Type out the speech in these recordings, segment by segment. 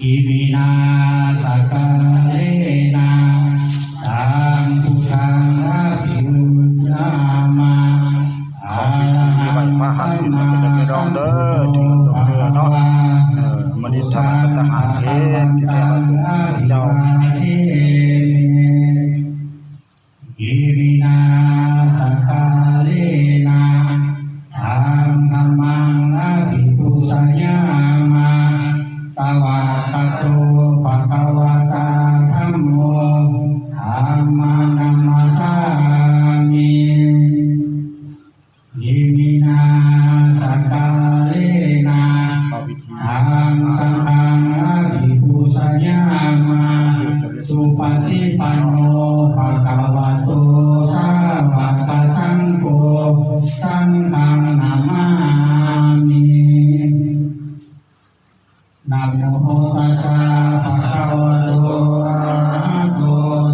อิมินาสกาเลนะตังพุทธังอภิวามาอะระหังสัมมาสัมพุทโธภะคะวะพุทธังอภังตังอภิวาเทอิมินาสกาเลนะตังธัมมังอภิปุสยามะสวากขาโตภะคะวะตาธัมโมธัมมังนัมมาสามิอิมินาสกาเลนะธัมสังฆังอภิปุสยามะสุปฏิปันโนภะคะวะโตสาวกสังโฆสังฆังนามามินะโมตัสสะภะคะวะโตอะระหะโต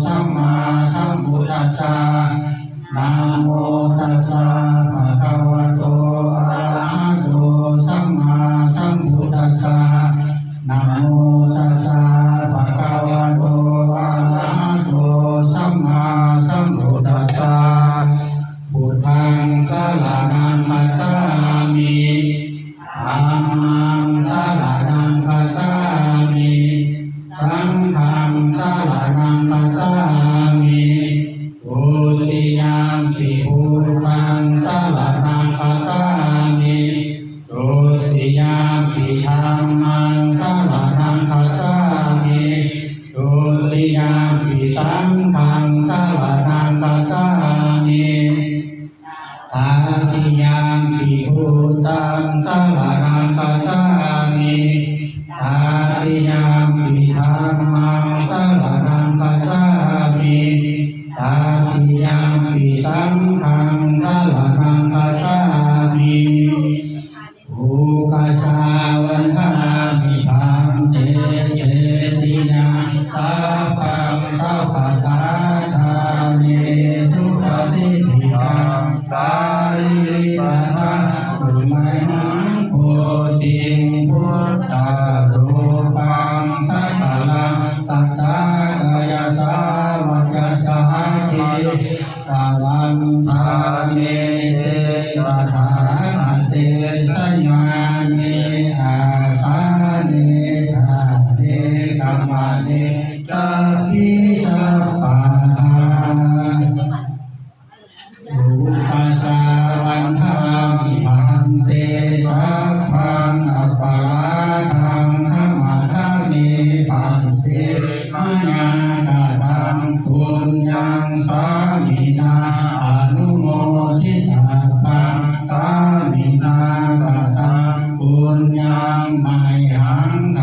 สัมมาสัมพุทธัสสะนะโมตัสสะภะคะวะโตอะระหะโตสัมมาสัมพุทธัสสะนะโมตัสสะภะคะวะโตอะระหะโตสัมมาสัมพุทธัสสะพุทธังสรณังคัจฉามิธัมมังสรณังคัจฉามิสังฆังสรณังคัจฉามิทุติยมปิพุทธังสรณังคัจฉามิทุติยมปิธัมมังสรณังคัจฉามิทุติยมปิสังฆังสรณังคัจฉามิตาติยมปิพุทธังสรณังคัจฉามิตาติยมปิธัมมังสรณังคัจฉามิตาติยมปิสังฆังสรณังคัจฉามิอุกัสสาวันทามิภังเตเตตินะสัพพังสัพพตาทาเนสุปฏิทิตังสาลิปัสสะปุมัยมังโพธิพุทธารูปังสัพพะลังสัตตากายสาวกสหกิสาวันทาเมเตตถาคเตสยานเนอาสาเนกาเนกัมมาเนสัพพิสัพพะทาอุปัสสาวันทามิภันเตสัพพังอัปปะลาทังธัมมาทามิภันเตมัญญาตตังปุญญังสามินาอนุโมทิตาตังสามินากตังปุญญังไมหังก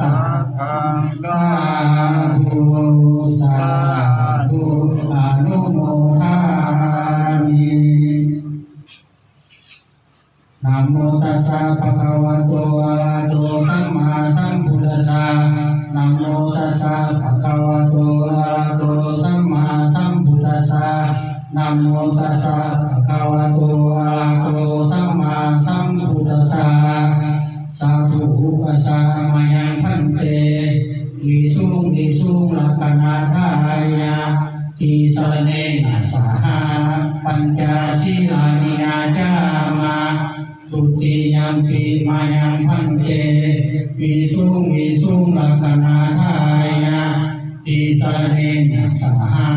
ตังสาธุสาธุอนุโมทามินะโมตัสสะภะคะวะโตอะระหะโตสัมมาสัมพุทธัสสะนะโมตัสสะภะคะวะโตอะระหะโตสัมมาสัมพุทธัสสะนะโมตัสสะภะคะวะโตอะระหะโตสัมมาสัมพุทธัสสะสาธุอุปัสสะมายังพันเตวิสุงลักขณาทายะติสรณเนนะสหะปัญจศีลานิยาจามะทุติยมปิมายังพันเตวิสุงลักขณาทายะติสรณเนนะสหะ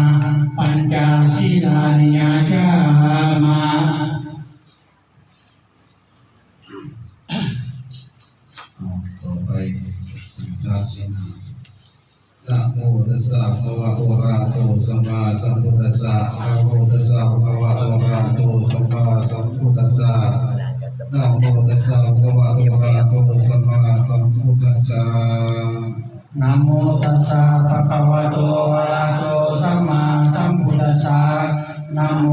ปัญจศีลานิยาจามะต่อไปนะโมตัสสะภะคะวะโตอะระหะโตสัมมาสัมพุทธัสสะนะโมตัสสะภะคะวะโตอะระหะโตสัมมาสัมพุทธัสสะนะโมตัสสะภะคะวะโตอะระหะโตสัมมาสัมพุทธัสสะนะโมตัสสะภะคะวะโตอะระหะโตสัมมาสัมพุทธัสสะนะโม